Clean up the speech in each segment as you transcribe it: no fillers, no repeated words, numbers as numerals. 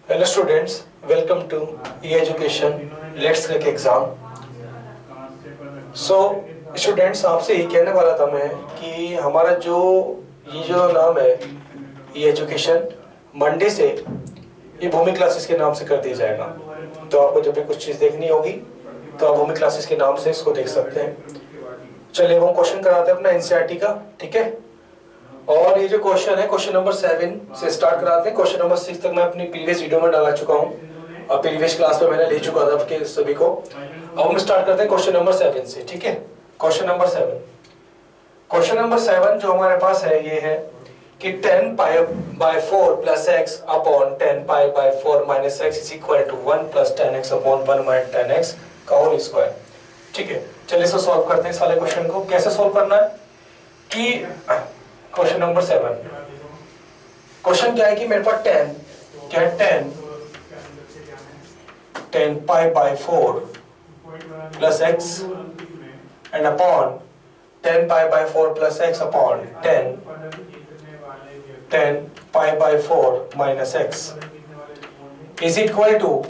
Hello students, welcome to e-education. Let's crack exam. So students, आपसे ये कहने वाला था मैं कि हमारा ये जो नाम है e-education, मंडे से ये भूमि क्लासेस के नाम से कर दिया जाएगा। तो आपको जब भी कुछ चीज़ देखनी होगी तो आप भूमि क्लासेस के नाम से इसको देख सकते हैं। चलिए वो क्वेश्चन कराते हैं अपना एनसीईआरटी का, ठीक है। और ये जो क्वेश्चन है, क्वेश्चन नंबर 7 से स्टार्ट कराते हैं। क्वेश्चन नंबर 6 तक मैं अपनी प्रीवियस वीडियो में डाला चुका हूँ और प्रीवियस क्लास में मैंने ले चुका था आपके सभी को। अब हम स्टार्ट करते हैं क्वेश्चन नंबर 7 से, ठीक है। क्वेश्चन नंबर 7, क्वेश्चन नंबर 7 जो हमारे पास है ये है कि 10 pi by 4 plus x upon 10 pi by 4 minus x is equal to 1 plus 10x upon 1 minus 10x का होल स्क्वायर, ठीक है। चलिए इसको सॉल्व करते हैं। इस वाले क्वेश्चन को कैसे सॉल्व करना है कि क्वेश्चन नंबर 7, क्वेश्चन क्या है कि मेरे पास 10 pi by 4 plus x and upon 10 pi by 4 plus x upon 10 pi by 4 minus x is equal to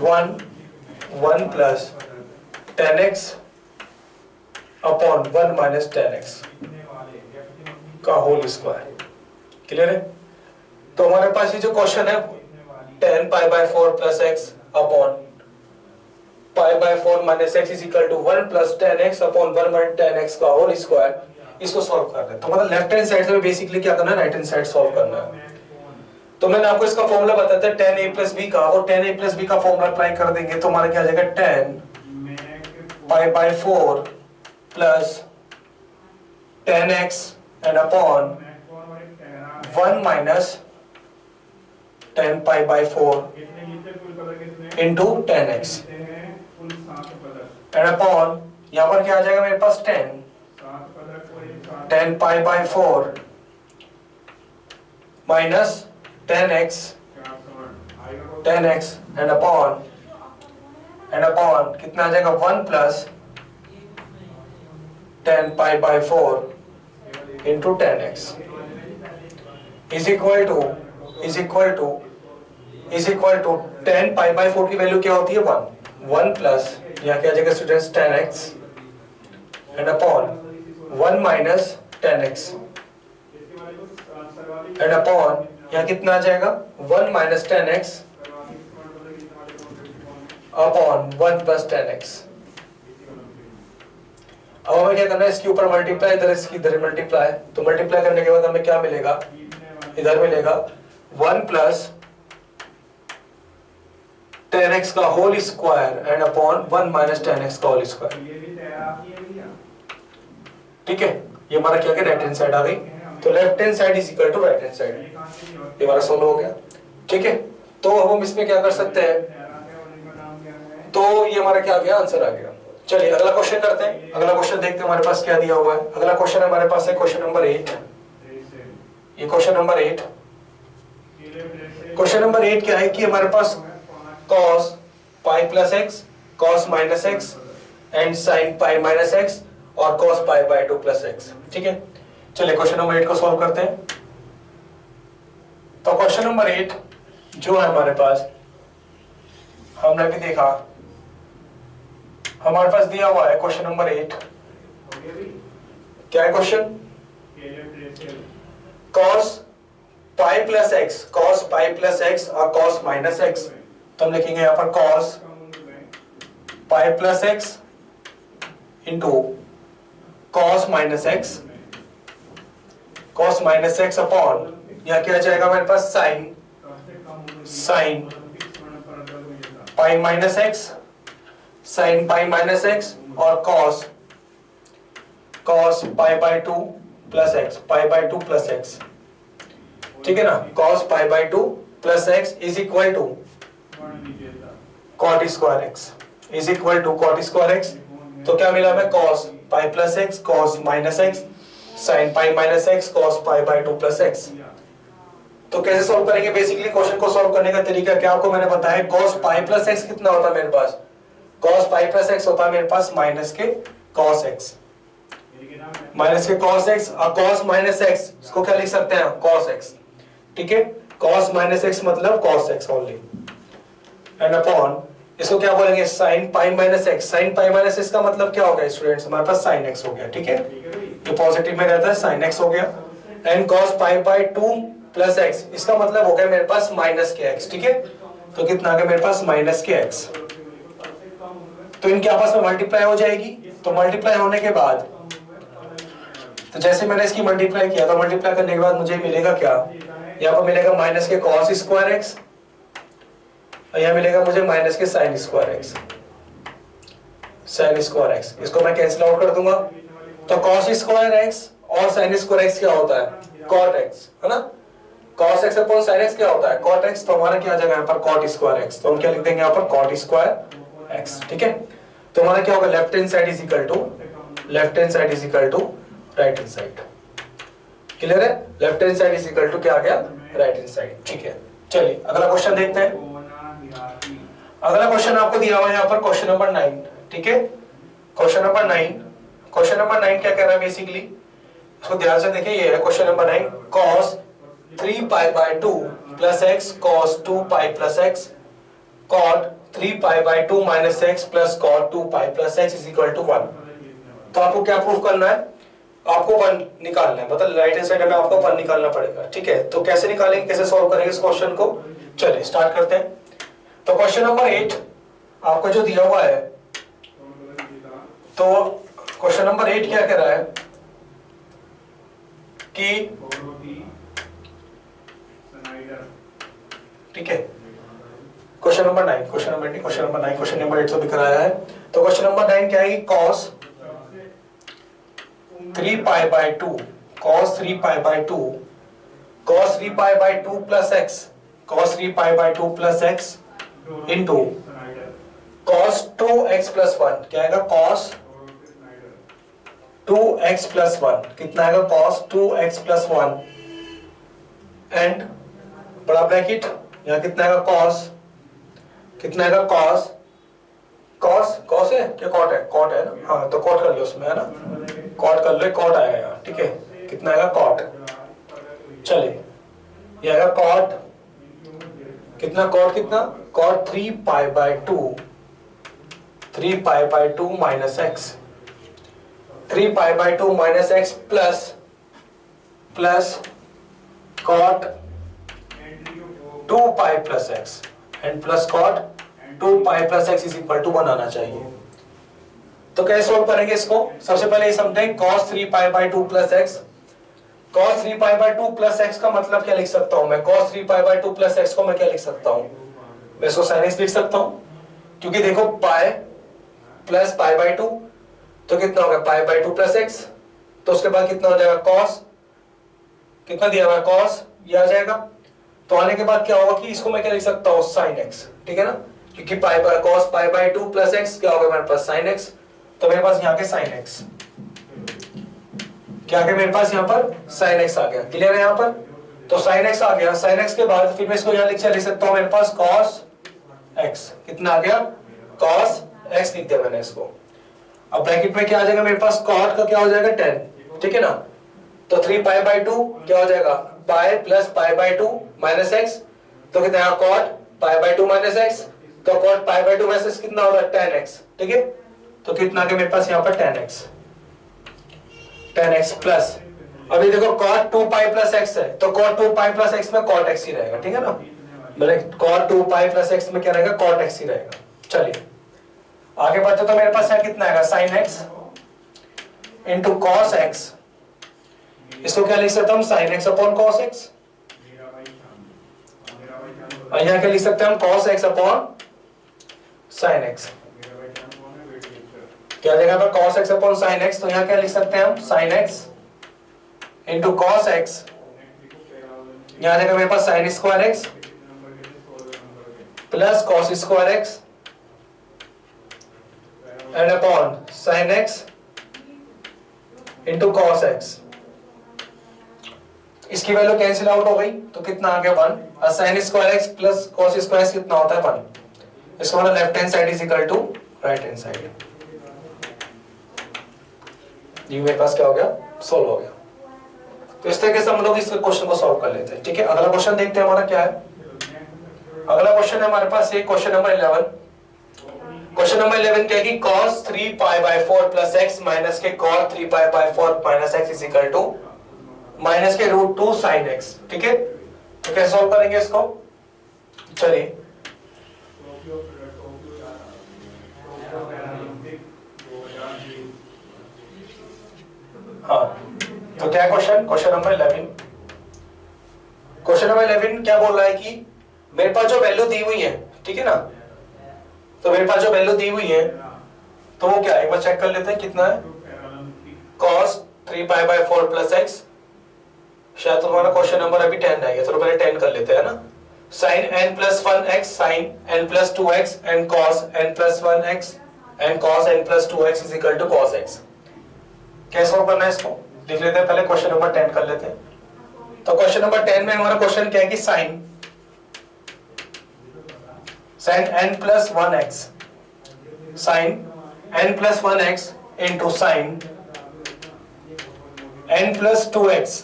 1 plus 10x upon 1 minus 10x का होल स्क्वायर। क्लियर है? तो हमारे पास ये जो क्वेश्चन है 10 pi by 4 plus x upon pi by 4 minus x is equal to 1 plus 10x upon 1 minus 10x का whole square, इसको सॉल्व कर रहे हैं। तो मतलब लेफ्ट हैंड साइड से बेसिकली क्या करना है, राइट हैंड साइड सॉल्व करना है। तो मैंने आपको इसका फॉर्मूला बताया था 10a प्लस b का, और 10a प्लस b का फॉर्मूला अप्लाई कर देंगे तो हमारा क्या आ जाएगा 10 pi by 4 plus 10x and upon 1 minus 10 pi by 4 into 10x and upon यहां पर क्या आ जाएगा मेरे पास 10 pi by 4 minus 10x and upon कितना आ जाएगा 1 plus 10 pi by 4 into 10x is equal to 10 pi by 4 की वैल्यू क्या होती है 1 प्लस यहाँ क्या आ जाएगा students 10x and upon 1 minus 10x and upon यहाँ कितना आ जाएगा 1 minus 10x upon 1 plus 10x। अब हमें क्या करना है, इसके ऊपर मल्टीप्लाई, इधर इसकी इधर मल्टीप्लाई। तो मल्टीप्लाई करने के बाद हमें क्या मिलेगा, इधर मिलेगा 1 प्लस 10x का whole square and upon 1 minus 10x का होल स्क्वायर, ठीक है। ये हमारा क्या राइट हैंड साइड आ गई। तो left hand side is equal to right hand side, ये हमारा सॉल्व हो गया, ठीक है। तो अब हम इसमें क्या कर सकते हैं, तो ये हमारा क्या आ गया, आंसर आ गया। चलिए अगला क्वेश्चन करते हैं। अगला क्वेश्चन देखते हैं हमारे पास क्या दिया हुआ है। अगला क्वेश्चन हमारे पास है क्वेश्चन नंबर 8। ये क्वेश्चन नंबर 8, क्वेश्चन नंबर 8 क्या है कि हमारे पास cos pi plus x, cos minus x and sin pi minus x और cos pi by 2 plus x, ठीक है। चलिए क्वेश्चन नंबर 8 को सॉल्व करते हैं। तो क्वेश्चन नंबर 8 जो है हमारे पास, हमने भी देखा, हमारे पास दिया हुआ है क्वेश्चन नंबर 8। क्या है question, cos pi plus x, cos pi plus x और cos माइनस एक्स। तो हम लिखेंगे यहां पर cos pi plus x into cos minus x upon यहां क्या जाएगा हमारे पास sin pi minus x, sin pi minus x और cos pi by 2 plus x, pi by 2 plus x, ठीक है ना। cos pi by 2 plus x is equal to cot square x, is equal to cot square x. तो क्या मिला हमें, cos pi plus x, cos minus x, sin pi minus x, cos pi by 2 plus x. तो कैसे solve करेंगे, basically question को solve करने का तरीका क्या आपको मैंने बताया। cos पाई प्लस एक्स कितना होता है मेरे पास, cos पाई प्लस एक्स होता है मेरे पास माइनस के cos एक्स, माइनस के cos x और cos माइनस x, इसको क्या लिख सकते हैं cos x, ठीक है। cos माइनस एक्स मतलब cos x only, and upon इसको क्या बोलेंगे sin pi minus x. sin pi minus x का मतलब क्या हो गया स्टूडेंट्स, हमारे पास sin x हो गया, ठीक है, ये पॉजिटिव में रहता है sin x हो गया, and cos pi by 2 plus x, इसका मतलब हो गया मेरे पास माइनस के x, ठीक है, तो कितना आ गया मेरे पास माइनस के x। तो इनके आपस में मल्टीप्लाई हो जाएगी, तो मल्टीप्लाई होने के बाद तो जैसे मैंने इसकी मल्टीप्लाई किया तो मल्टीप्लाई करने के बाद मुझे मिलेगा क्या, यहाँ पर मिलेगा माइनस के cos स्क्वायर एक्स, और यहाँ मिलेगा मुझे माइनस के sin square x, sin square x, इसको मैं कैंसिल आउट कर दूंगा, तो cos स्क्वायर एक्स और sin स्क्वायर एक्स क्या होता है cot एक्स, है ना, cos x upon sin x क्या होता है cot एक्स, तो हमारा क्या आ जाएगा यहाँ पर cot स्क्वायर एक्स, तो हम क्या लिख देंगे यहाँ पर cot स्क्वायर एक्स, ठीक है, तो हमारा क्या होगा left hand side is equal to right hand side, clear है, left hand side is equal to क्या आ गया राइट हैंड साइड, ठीक है। चलिए अगला क्वेश्चन देखते हैं। अगला क्वेश्चन आपको दिया हुआ है यहाँ पर क्वेश्चन नंबर 9, ठीक है, क्वेश्चन नंबर 9 क्या कह रहा है बेसिकली, इसको ध्यान से देखिए, ये है question number 9, cos 3 pi by 2 plus x cos 2 pi plus x cot 3 pi by 2 minus x plus cot 2 pi plus x is equal to 1। तो आपको क्या प्रूफ करना है, आपको 1 निकालना है, मतलब राइट हैंड साइड में आपको 1 निकालना पड़ेगा, ठीक है, तो कैसे निकालेंगे, कैसे सॉल्व करेंगे इस क्वेश्चन को, चलिए स्टार्ट करते हैं। तो क्वेश्चन नंबर 8 आपको जो दिया हुआ है, तो क्वेश्चन नंबर 8 क्या कह रहा है कि, ठीक है, क्वेश्चन नंबर 8 तो दिख रहा है, तो क्वेश्चन नंबर 9 क्या है कि cos 3 pi by 2 cos 3 pi by 2 plus x cos 3 pi by 2 plus x into cos 2x plus 1, क्या आएगा cos 2x प्लस 1, कितना आएगा cos 2x प्लस 1, एंड बड़ा ब्रैकेट यहाँ कितना आएगा cos, कितना आएगा cos है क्या cot है ना, हाँ तो cot कर लो उसमें, है ना, cot कर लो, cot आएगा यहाँ, ठीक है, कितना आएगा cot, चलिए ये आएगा cot, कितना cot 3 pi by 2 minus x, 3 pi by 2 minus x plus cot 2 pi plus x and plus cot 2 pi plus x is equal to 1 आना चाहिए। तो कैसे सॉल्व करेंगे इसको, सबसे पहले ये समझें cos 3 pi by 2 plus x, cos 3 pi by 2 plus x का मतलब क्या लिख सकता हूं मैं, cos 3 pi by 2 plus x को मैं क्या लिख सकता हूं, मैं इसको sin x लिख सकता हूं, क्योंकि देखो पाई प्लस पाई बाय 2 तो कितना होगा पाई बाय 2 प्लस x, तो उसके बाद कितना हो जाएगा cos, कितना दिया हुआ है cos, ये आ जाएगा, तो आने के बाद क्या होगा कि इसको मैं क्या लिख सकता हूँ sin x, ठीक है ना, क्योंकि pi by cos pi by 2 plus x क्या होगा मेरे पास sin x, तो मेरे पास यहाँ के sin x, क्या आ गया मेरे पास यहाँ पर sin x आ गया, क्लियर है यहाँ पर, तो sin x आ गया, sin x के बाद फिर मैं इसको यहाँ लिख सकता हूँ मेरे पास cos x, कितना आ गया cos x लिख दिया मैंने इसको, अब ब्रैकेट में क्या आ जाएगा मेरे पास cot का क्या हो जाएगा 10, ठीक है ना, तो 3 पाई बाय 2 क्या हो जाएगा pi plus pi by 2 minus x, तो कितना है cot pi by 2 minus x, तो cot पाई बाय 2 माइनस कितना होगा 10x, ठीक है, तो कितना आ गया मेरे पास यहाँ पर 10x प्लस, अभी देखो cot 2 पाई प्लस x है, तो cot 2 पाई प्लस x में cot x ही रहेगा, ठीक है ना, मतलब cot 2 पाई प्लस x में क्या रहेगा cot x ही रहेगा। चलिए आगे बढ़ते तो मेरे पास यहाँ कितना आएगा sin x into cos x, इसको क्या लिख सकता हूँ sin x upon cos x, और यहाँ क्या लिख सकते हैं हम cos x upon sin x, क्या देगा पर cos x upon sin x, तो यहाँ क्या लिख सकते हैं हम sin x into cos x, यहाँ देगा मेरे पास sin square x plus cos square x and upon sin x into cos x, इसकी वैल्यू कैंसिल आउट हो गई, तो कितना आ गया 1, और sin square x plus cos square x कितना होता है 1, इसका मतलब left hand side is equal to right hand side, ये मेरे पास क्या हो गया सॉल्व हो गया। तो इस तरीके से हम लोग इस क्वेश्चन को सॉल्व कर लेते हैं। ठीक है, अगला क्वेश्चन देखते हैं हमारा क्या है। अगला क्वेश्चन है हमारे पास ये क्वेश्चन नंबर 11। क्वेश्चन नंबर 11 क्या है कि cos 3 pi by 4 plus x minus के cos 3 pi by 4 minus x is equal to minus के रूट 2 साइन एक्स। ठीक है, तो कैसे सॉल्व करेंगे इसको, चलिए। हाँ, तो क्या क्वेश्चन नंबर 11। क्वेश्चन नंबर 11 क्या बोल रहा है कि मेरे पास जो वैल्यू दी हुई है, ठीक है ना, तो मेरे पास जो वैल्यू दी हुई है तो वो क्या है, एक बार चेक कर लेते हैं कितना है। cos 3 pi by 4 plus x, शायद तुम्हारा क्वेश्चन नंबर अभी 10 रहेगा, तो पहले 10 कर लेते हैं ना। sin n plus 1x sin n plus 2x and cos n plus 1x and cos n plus 2x is equal to cos x। कैसे सॉल्व करना है इसको लिख लेते हैं, पहले क्वेश्चन नंबर 10 कर लेते हैं। तो क्वेश्चन नंबर 10 में हमारा क्वेश्चन क्या है कि sin n plus 1x sin n plus 1x into sin n plus 2x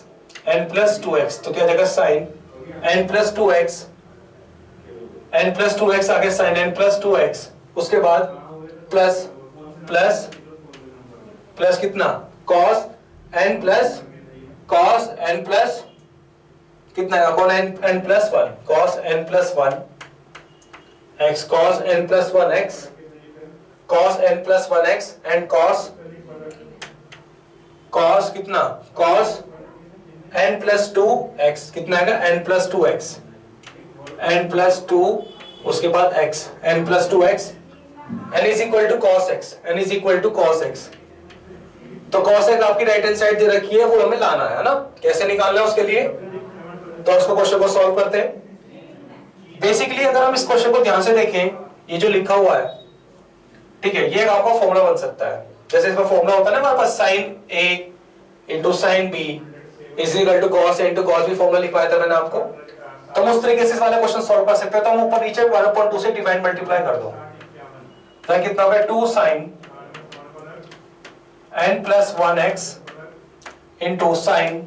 n plus 2x, तो क्या जाएगा sin n plus 2x n plus 2x आगे sin n प्लस 2x, उसके बाद प्लस प्लस प्लस कितना cos n प्लस कितना है upon n plus 1 cos n plus 1 x cos n plus 1 x cos n plus 1 x and cos कितना cos n plus 2 x कितना आएगा n plus 2 x n plus 2 उसके बाद x n plus 2 x n is equal to cos x n is equal to cos x। तो cos x आपकी right hand side दे रखी है, वो हमें लाना है ना, कैसे निकालना है उसके लिए, तो उसको क्वेश्चन को सॉल्व करते हैं। बेसिकली अगर हम इस क्वेश्चन को ध्यान से देखें, ये जो लिखा हुआ है, ठीक है, ये आपका फॉर्मूला बन सकता है। जैसे इसका फॉर्मूला होता है ना हमारे पास sin a into sine b is equal to cos a into cos b, formula लिखवाया था मैंने आपको। तो हम उस तरीके से इस वाला क्वेश्चन सॉल्व कर सकते हैं। तो हम ऊपर नीचे 1/2 से डिवाइड मल्टीप्लाई कर दो, तो कितना होगा 2 sin n plus 1x into sine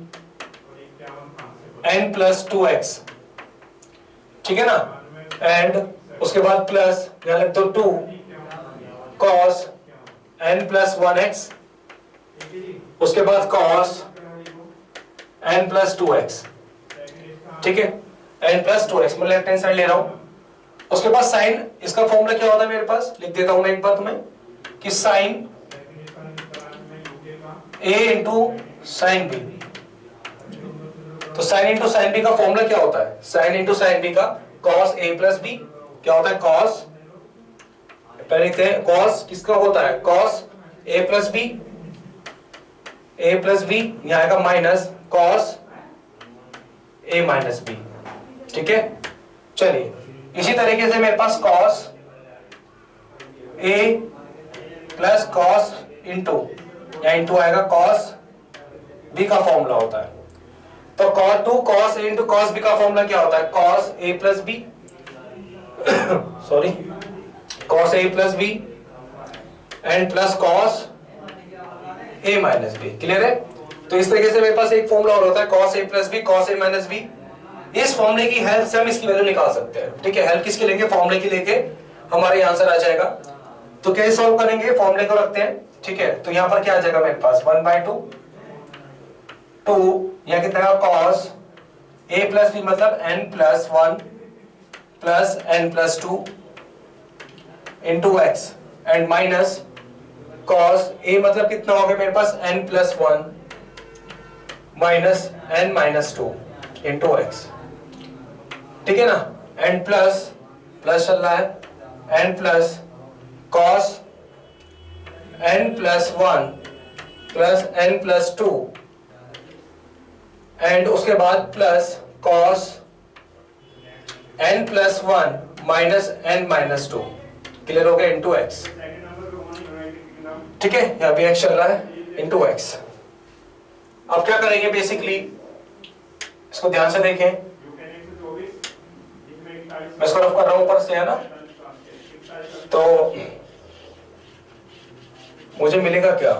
n plus 2x, ठीक है ना, एंड उसके बाद प्लस यहां लिख दो 2 cos n प्लस 1x, उसके बाद cos n प्लस 2x, ठीक है, n प्लस 2x मैं लेफ्ट हैंड साइड ले रहा हूं। उसके बाद साइन, इसका फॉर्मूला क्या होता है मेरे पास, लिख देता हूं मैं एक बार तुम्हें कि sine a into sine b. तो साइन इंटू साइन बी का फॉर्मूला क्या होता है, साइन इंटू साइन बी का cos a प्लस बी क्या होता है, cos, पहले लिखते हैं cos किसका होता है, cos a plus b, a plus b यहां आएगा minus cos a minus b, ठीक है। चलिए इसी तरीके से मेरे पास cos a plus cos into या इंटू आएगा cos b का फॉर्मूला होता है। तो cos a into cos b का फॉर्मूला क्या होता है, cos a plus b sorry cos a plus b and plus cos a minus b. Clear है। तो इस तरीके से मेरे पास एक फॉर्मूला और होता है cos a plus b cos a minus b. इस फॉर्मूले की हेल्प से हम इसकी वैल्यू निकाल सकते हैं, ठीक है। हेल्प किसकी लेंगे, फॉर्मूले की लेके हमारे आंसर आ जाएगा। तो कैसे सॉल्व करेंगे, फॉर्मूले को रखते हैं, ठीक है। तो यहां पर क्या आ जाएगा मेरे पास 1/2 2 या कितना cos a प्लस बी मतलब n plus 1 plus n plus 2 into x and minus cos a मतलब कितना हो गया मेरे पास n plus 1 minus n minus 2 into x, ठीक है ना, n प्लस प्लस चल रहा है n plus cos n plus 1 plus n plus 2 and उसके बाद plus cos n plus 1 minus n minus 2, clear हो गया, इंटू x, ठीक है। यहां भी x चल रहा है इंटू x। अब क्या करेंगे, बेसिकली इसको ध्यान से देखें, मैं इसको रफ कर रहा हूं ऊपर से, है ना। तो मुझे मिलेगा क्या,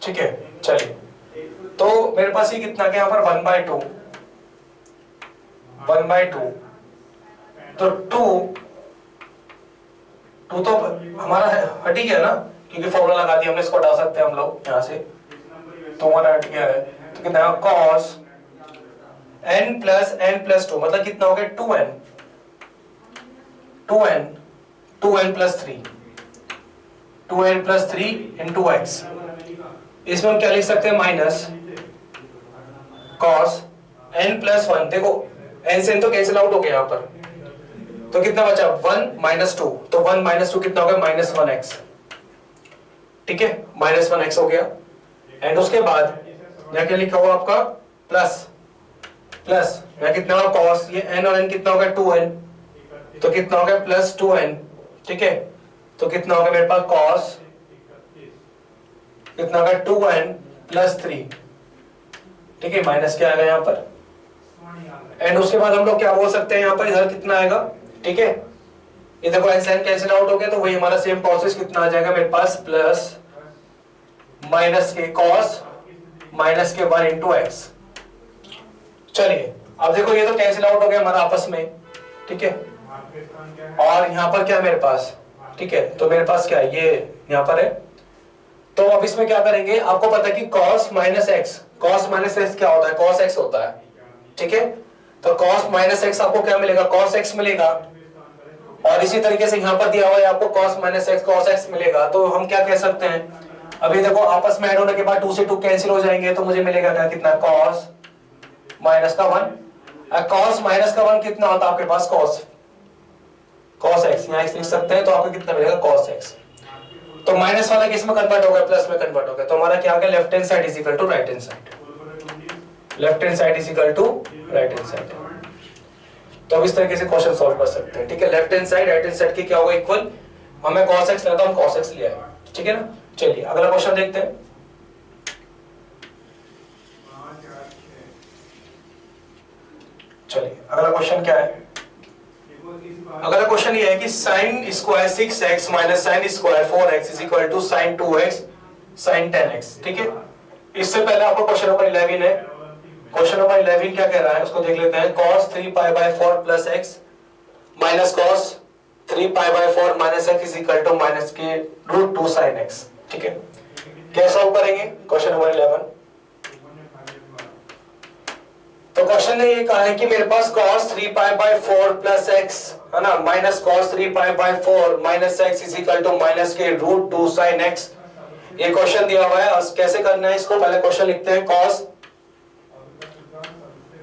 ठीक है, चलिए तो मेरे पास ये कितना क्या यहाँ पर 1/2, 1/2, तो 2 तो हमारा हट ही गया ना, क्योंकि फॉर्मूला लगा दिया हमने, इसको हटा सकते हैं हम लोग यहाँ से, तो 1 हट गया है, तो कितना cos n plus n plus 2, मतलब कितना हो गया 2n, 2n plus 3, 2n plus 3 into x. इसमें हम क्या लिख सकते हैं, माइनस cos n प्लस 1, देखो n से n तो कैंसिल आउट हो गया यहाँ पर, तो कितना बचा 1 माइनस 2, तो 1 माइनस 2 कितना हो गया -1x, ठीक है, -1x हो गया। एंड उसके बाद यहाँ क्या लिखा हुआ आपका प्लस यहाँ कितना होगा cos, ये n और n कितना हो गया 2n, तो कितना हो गया प्लस 2n, ठीक है, तो कितना हो गया मेरे पास cos कितना होगा 2n प्लस 3, ठीक है, माइनस क्या आएगा यहाँ पर, एंड उसके बाद हम लोग क्या बोल सकते हैं यहाँ पर, इधर कितना आएगा, ठीक है, ये देखो n कैंसिल आउट हो गया, तो वही हमारा सेम प्रोसेस कितना आ जाएगा मेरे पास, प्लस माइनस के cos माइनस के 1 इंटू एक्स। चलिए अब देखो ये तो कैंसिल आउट हो गया हमारा आपस में, ठीक है, और यहाँ पर क्या है मेरे पास, ठीक है, तो मेरे पास क्या है, ये यहाँ पर है, तो अब इसमें क्या करेंगे, आपको पता है कि cos माइनस एक्स क्या होता है, cos x होता है, ठीक है, तो cos माइनस एक्स आपको क्या मिलेगा, cos x मिलेगा, और इसी तरीके से यहाँ पर दिया हुआ है आपको cos minus x cos x मिलेगा, तो हम क्या कह सकते हैं, अभी देखो आपस में ऐड होने के बाद 2 से 2 कैंसिल हो जाएंगे, तो मुझे मिलेगा क्या, कितना cos माइनस का 1, cos माइनस का 1 कितना होता है आपके पास, cos x, यहाँ x लिख सकते हैं, तो आपको कितना मिलेगा cos x, तो माइनस वाला किस में कन्वर्ट हो गया, प्लस में कन्वर्ट हो गया, तो हमारा क्या आ गया, left hand side is equal to right hand side, left hand side is equal to right hand side. तो अब इस तरीके से क्वेश्चन सॉल्व कर सकते हैं, ठीक है, left hand side right hand side की क्या होगा, इक्वल, हमें cos x लेना था, हम cos x ले आए, ठीक है ना। चलिए अगला क्वेश्चन देखते हैं, चलिए अगला क्वेश्चन क्या है, अगला क्वेश्चन ये है कि sin square 6x minus sin square 4x is equal to sin 2x sin 10x, ठीक है। इससे पहले आपको क्वेश्चन नंबर 11 है, क्वेश्चन नंबर 11 क्या कह रहा है उसको देख लेते हैं, cos 3π/4 plus x minus cos 3π/4 minus x is equal to minus के रूट 2 sin x, ठीक है। कैसे सॉल्व करेंगे क्वेश्चन नंबर 11, तो क्वेश्चन ने ये कहा है कि मेरे पास cos 3π/4 प्लस x है ना, minus cos 3π/4 minus x is equal to minus के रूट 2 sin x, ये क्वेश्चन दिया हुआ है, और कैसे करना है इसको, पहले क्वेश्चन लिखते हैं, cos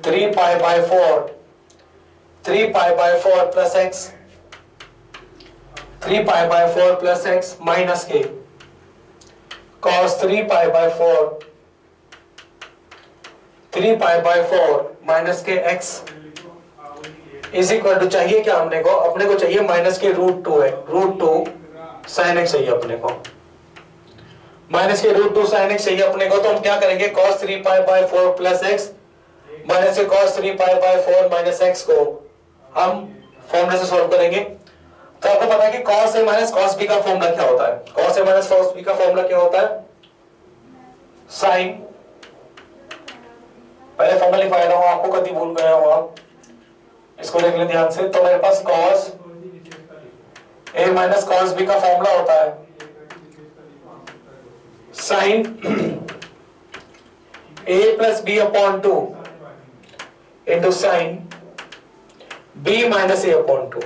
3π/4 plus x, 3π/4 plus x minus के cos 3π/4 माइनस के x इज इक्वल टू, चाहिए क्या हमने को, अपने को चाहिए माइनस के रूट 2 है, रूट 2 sin x चाहिए अपने को, माइनस के रूट 2 sin x चाहिए अपने को, तो हम क्या करेंगे, cos 3π/4 प्लस x माइनस के cos 3π/4 माइनस x को हम फॉर्मूला से सॉल्व करेंगे। तो आपको पता है कि cos a minus cos b का फॉर्मूला क्या होता है, cos a minus cos b का फॉर्मूला क्या होता है, sin, पहले फॉर्मूला लिखवाया था, आपको कभी भूल गए हो आप, इसको देख लें ध्यान से, तो मेरे पास cos a minus cos b का फॉर्मूला होता है sin a plus b upon 2 into sin b minus a upon 2,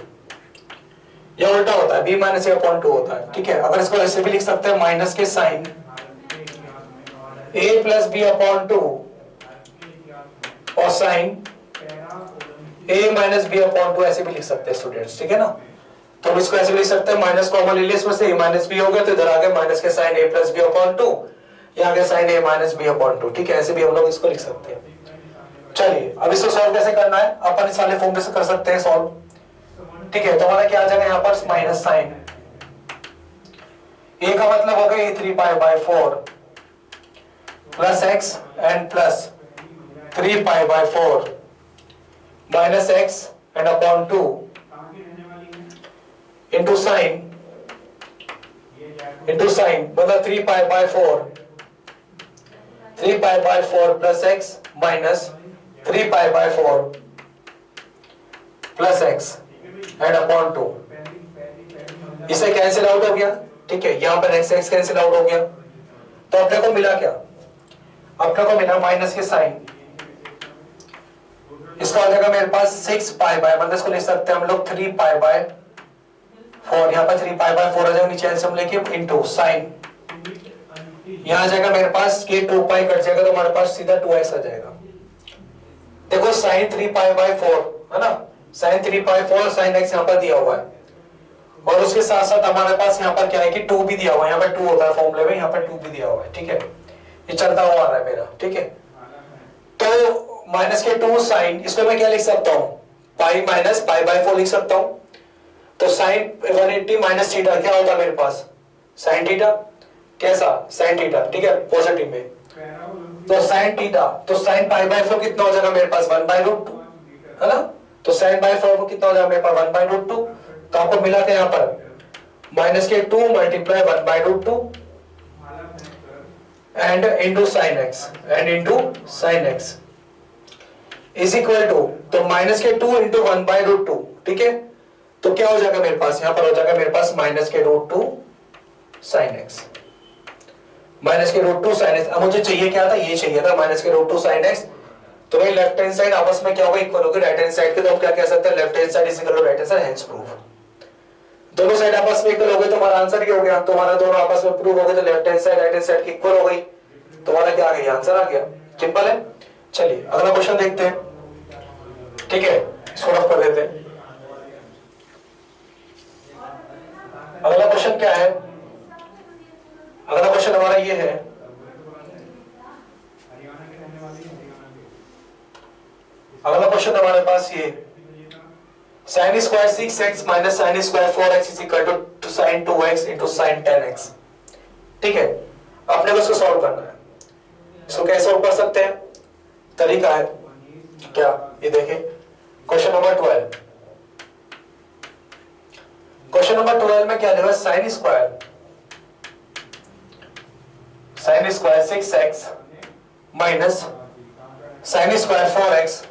यह उल्टा होता है, b माइनस a अपॉन 2 होता है, ठीक है। अगर इसको ऐसे भी लिख सकते हैं, माइनस के sin a plus b upon 2 और sin a minus b upon 2 ऐसे भी लिख सकते हैं स्टूडेंट्स, ठीक है ना। तो हम इसको ऐसे भी लिख सकते हैं, माइनस कॉमन ले लिया इसमें से, a माइनस b हो गया, तो इधर आ गया माइनस के sin a plus b upon 2, यहाँ आ गया sin a minus b upon 2, ठीक है, ऐसे भी हम लोग इसको लिख सकते हैं। चलिए अब इसको सॉल्व कैसे करना है, अपन इस वाले फॉर्म में से कर सकते हैं सॉल्व, ठीक है। तो हमारा क्या आ जाएगा यहाँ पर, माइनस साइन a का मतलब हो गया 3π/4 plus x and plus 3π/4 minus x and upon 2 into sine into sine, मतलब 3 pi by 4 plus x minus 3 pi by 4 plus x and upon 2। इसे कैंसिल आउट हो गया, ठीक है, यहां पर एक्स एक्स कैंसिल आउट हो गया, तो अपने को मिला क्या, अपने को मिला माइनस के साइन, इसका हो जाएगा मेरे पास 6 पाई बाय, मतलब इसको लिख सकते हैं हम लोग 3 पाई बाय 4, यहाँ पर 3 पाई बाय 4 आ जाएगा, नीचे एलसीएम लेके इनटू साइन, यहाँ जाएगा मेरे पास के 2 पाई कट जाएगा तो हमारे पास सीधा 2x आ जाएगा। देखो साइन 3 पाई बाय 4 है ना, साइन 3 पाई 4 साइन x यहाँ पर दिया हुआ है, और उसके साथ साथ हमारे पास यहाँ पर क्या है कि 2 भी दिया हुआ है, यहाँ पर 2 होता है फॉर्मूले में, यहाँ पर 2 भी दिया हुआ है, ठीक है, ये चलता हुआ आ रहा है मेरा, ठीक है। तो माइनस के 2 साइन, इसको मैं क्या लिख सकता हूँ, पाई माइनस पाई बाय 4 लिख सकता हूँ, तो साइन 180 माइनस थीटा क्या होता है मेरे पास, साइन थीटा, कैसा साइन थीटा, ठीक है, पॉजिटिव में, तो साइन थीटा, तो साइन पाई बाय 4 कितना हो जाएगा मेरे पास 1/√2 है ना, तो साइन बाय 4 को कितना हो जाएगा मेरे पास 1/√2, तो आपको मिला था यहाँ पर माइनस के 2 multiply 1/√2 and into sine x and into sine x is equal to, तो माइनस के 2 इंटू 1/√2, ठीक है, तो क्या हो जाएगा मेरे पास, यहां पर हो जाएगा मेरे पास माइनस के √2 साइन एक्स, माइनस के √2 साइन एक्स। अब मुझे चाहिए क्या था, ये चाहिए था माइनस के √2 साइन एक्स, तो भाई लेफ्ट हैंड साइड आपस में क्या होगा, इक्वल होगी राइट हैंड साइड के, तो हम क्या कह सकते हैं, left hand side is equal to right hand side, hence proof. दोनों साइड आपस में इक्वल हो गए तो हमारा आंसर क्या हो गया, तो हमारा दोनों आपस में प्रूव हो गए, तो left hand side right hand side की इक्वल हो गई, तो हमारा क्या आ गया, आंसर आ गया, सिंपल है। चलिए अगला क्वेश्चन देखते हैं, ठीक है, इसको रफ कर देते हैं। अगला क्वेश्चन क्या है, अगला क्वेश्चन हमारा ये है, अगला क्वेश्चन हमारे पास ये sine square 6x minus sine square 4x is equal to sine 2x into sine 10x, ठीक है, अपने को इसको सॉल्व करना है। इसको कैसे सॉल्व कर सकते हैं, तरीका है क्या, ये देखें क्वेश्चन नंबर 12, क्वेश्चन नंबर 12 में क्या देगा, sign square 6x minus sine square 4x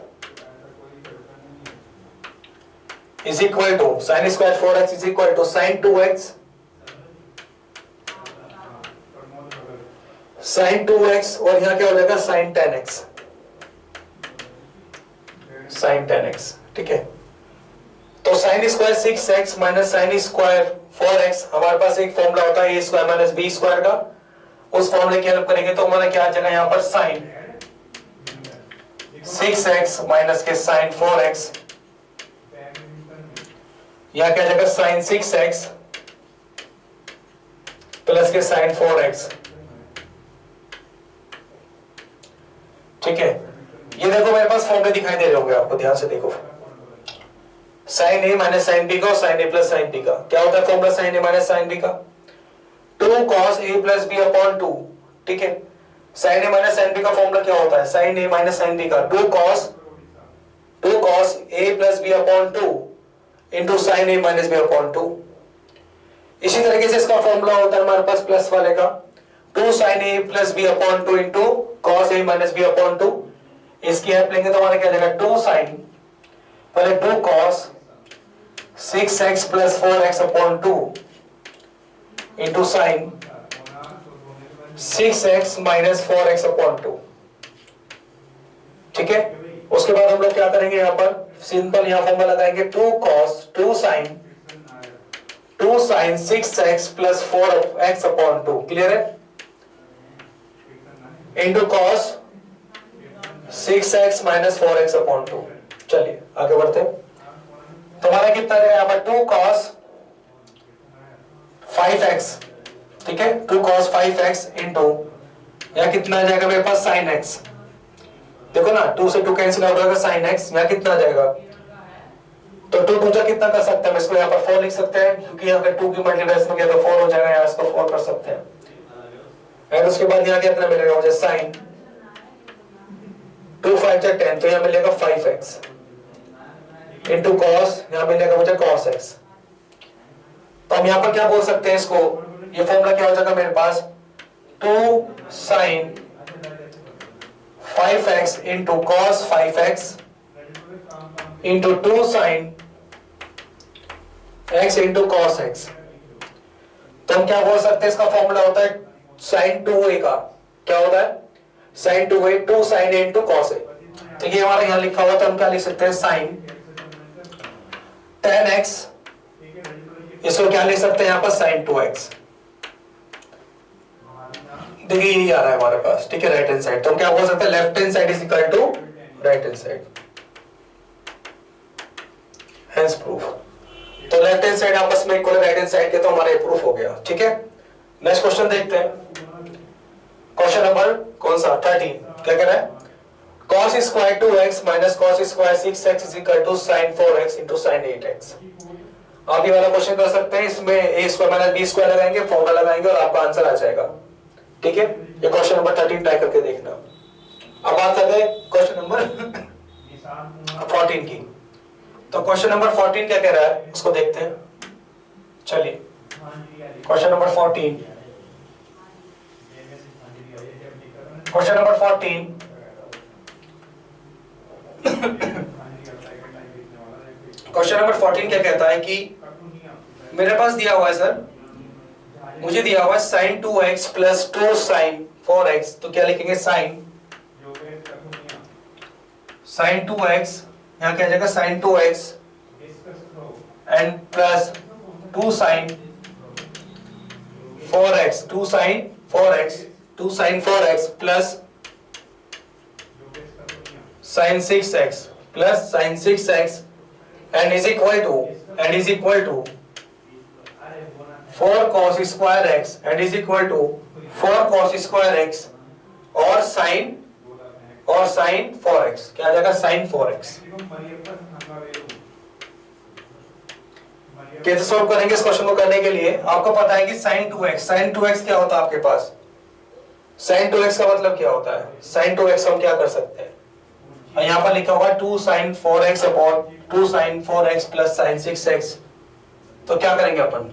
is equal to sin square 4x is equal to sin 2x sin 2x और यहाँ क्या हो जाएगा sin 10x sin 10x, ठीक है। तो sin square 6x minus sine square 4x, हमारे पास एक फॉर्मूला होता है a square minus b square का, उस फॉर्मूले की हेल्प करेंगे तो हमारा क्या आ जाएगा यहाँ पर sin 6x माइनस के sin 4x, यहां क्या जाएगा साइन 6x प्लस के साइन 4x, ठीक है। ये देखो मेरे पास फॉर्मूले दिखाई दे रहे होंगे आपको, ध्यान से देखो, sine a minus sine b का और साइन ए प्लस साइन बी का, क्या होता है formula sine a minus sine b का, 2 cos a plus B upon 2, ठीक है। Sine a minus sine b का फॉर्मूला क्या होता है, sine a minus sine b का 2 cos a plus B upon 2 into sine a minus B upon 2। इसी तरीके से इसका फॉर्मूला होता है हमारे पास प्लस वाले का 2 sine A plus B upon 2 into cos A minus B upon 2। इसकी हेल्प लेंगे तो हमारा क्या जाएगा 2 साइन पहले 2 cos 6x plus 4x upon 2 into sign 6x minus 4x upon 2, ठीक है। उसके बाद हम लोग क्या करेंगे, यहाँ पर सिंपल यहाँ फॉर्मूला लगाएंगे 2 cos 2 sin 6x plus 4x upon 2, clear है, into cos 6x minus 4x upon 2। चलिए आगे बढ़ते हैं, तुम्हारा कितना जाएगा यहाँ पर 2 cos 5x, ठीक है, 2 cos 5x इंटू यहाँ कितना आ जाएगा मेरे पास sin x, देखो ना 2 से 2 कैंसिल आउट होगा sin x, यहाँ कितना आ जाएगा, तो 2 2 जा कितना कर सकते हैं, इसको यहाँ पर 4 लिख सकते हैं क्योंकि यहाँ पर 2 की मल्टीप्लाई में किया तो 4 हो जाएगा, यहाँ इसको 4 कर सकते हैं। और उसके बाद यहाँ कितना मिलेगा मुझे sin 2 5 जा 10, तो यहाँ मिलेगा 5x इंटू cos, यहाँ मिलेगा मुझे cos x। तो हम यहाँ पर क्या बोल सकते हैं इसको, ये फॉर्मूला क्या हो जाएगा मेरे पास, 2 sin 5x into cos 5x into 2 sin x into cos x। तो हम क्या बोल सकते हैं, इसका फॉर्मूला होता है sin 2a का, क्या होता है sin 2a, 2 sin a into cos a। तो ये हमारा यहां लिखा हुआ, तो हम क्या लिख सकते हैं, sin 10x, इसको क्या लिख सकते हैं यहां पर sin 2x। देखिए यही आ रहा है हमारे पास, ठीक है, राइट हैंड साइड। तो हम क्या बोल सकते हैं, left hand side is equal to right hand side, hence proof. तो लेफ्ट हैंड साइड आपस में इक्वल राइट हैंड साइड के, तो हमारा ये प्रूफ हो गया, ठीक है। नेक्स्ट क्वेश्चन देखते हैं, क्वेश्चन नंबर कौन सा, 13। क्या कह रहा है, cos square 2x minus cos square 6x is equal to sin 4x into sin 8x। आप ये वाला क्वेश्चन कर सकते हैं, इसमें a square minus b square लगाएंगे, फॉर्मूला लगाएंगे और आपका आंसर आ जाएगा, ठीक है। ये क्वेश्चन नंबर 13 ट्राई करके देखना। अब बात करते हैं क्वेश्चन नंबर 14 की। तो क्वेश्चन नंबर 14 क्या कह रहा है, उसको देखते हैं। चलिए question number 14, question number 14 question number 14 क्या कहता है कि मेरे पास दिया हुआ है सर, मुझे दिया हुआ है sin 2x plus 2 sin 4x। तो क्या लिखेंगे, sin 2x, यहाँ क्या जाएगा sin 2x and plus 2 sin 4x, 2 sin 4x, 2 sin 4x plus sin 6x plus sin 6x and is equal to 4 cos square x and is equal to 4 cos square x और sin 4x। क्या आ जाएगा, sin 4x। कैसे solve करेंगे इस question को करने के लिए, आपको पता है कि sin 2x क्या होता है आपके पास, sin 2x का मतलब क्या होता है, sin 2x हम क्या कर सकते हैं, यहाँ पर लिखा हुआ 2 sin 4x upon 2 sin 4x plus sin 6x। तो क्या करेंगे अपन,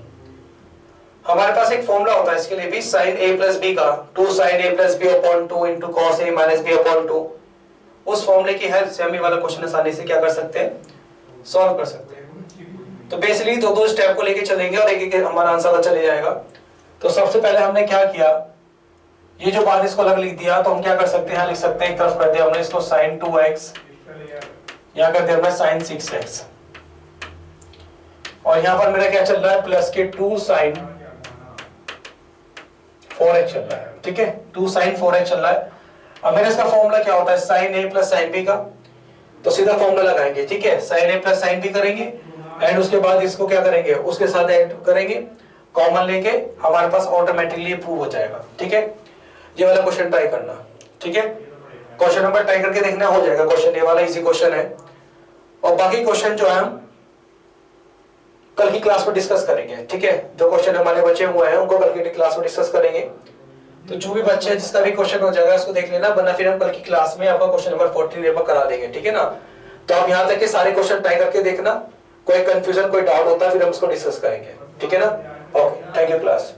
हमारे पास एक फॉर्मूला होता है इसके लिए भी, sin a प्लस b का 2 sin a plus b upon 2 into cos a minus b upon 2। उस फॉर्मूले की हेल्प से हम ये वाला क्वेश्चन आसानी से क्या कर सकते हैं, सॉल्व कर सकते हैं। तो बेसिकली दो स्टेप को लेके चलेंगे और एक एक हमारा आंसर चले जाएगा। तो सबसे पहले हमने क्या किया, ये जो बात इसको अलग लिख दिया, तो हम क्या कर सकते हैं, लिख सकते हैं एक तरफ कर दिया हमने इसको sin 2x, यहाँ कर दिया हमने sin 6x, और यहाँ पर मेरा क्या चल रहा है, प्लस के 2 sin 4x चल रहा है, ठीक है, 2 sin 4x चल रहा है। अब मेरा इसका फॉर्मूला क्या होता है, sin a plus sin b का, तो सीधा फॉर्मूला लगाएंगे, ठीक है, sin a plus sin b करेंगे एंड उसके बाद इसको क्या करेंगे, उसके साथ ऐड करेंगे, कॉमन लेके हमारे पास ऑटोमेटिकली प्रूव हो जाएगा, ठीक है। ये वाला क्वेश्चन ट्राई करना, ठीक है, क्वेश्चन नंबर ट्राई करके देखना, हो जाएगा क्वेश्चन, ये वाला इजी क्वेश्चन है। और बाकी क्वेश्चन जो है हम कल की क्लास में डिस्कस करेंगे, ठीक है। जो क्वेश्चन हमारे बचे हुए हैं उनको कल की क्लास में डिस्कस करेंगे। तो जो भी बच्चे जिसका भी क्वेश्चन हो जाएगा उसको देख लेना, वरना फिर हम कल की क्लास में आपका क्वेश्चन नंबर 14 पेपर करा देंगे, ठीक है ना। तो आप यहाँ तक के सारे क्वेश्चन ट्राई करके देखना, कोई कंफ्यूजन कोई डाउट होता है फिर हम उसको डिस्कस करेंगे, ठीक है ना। Okay, thank you class.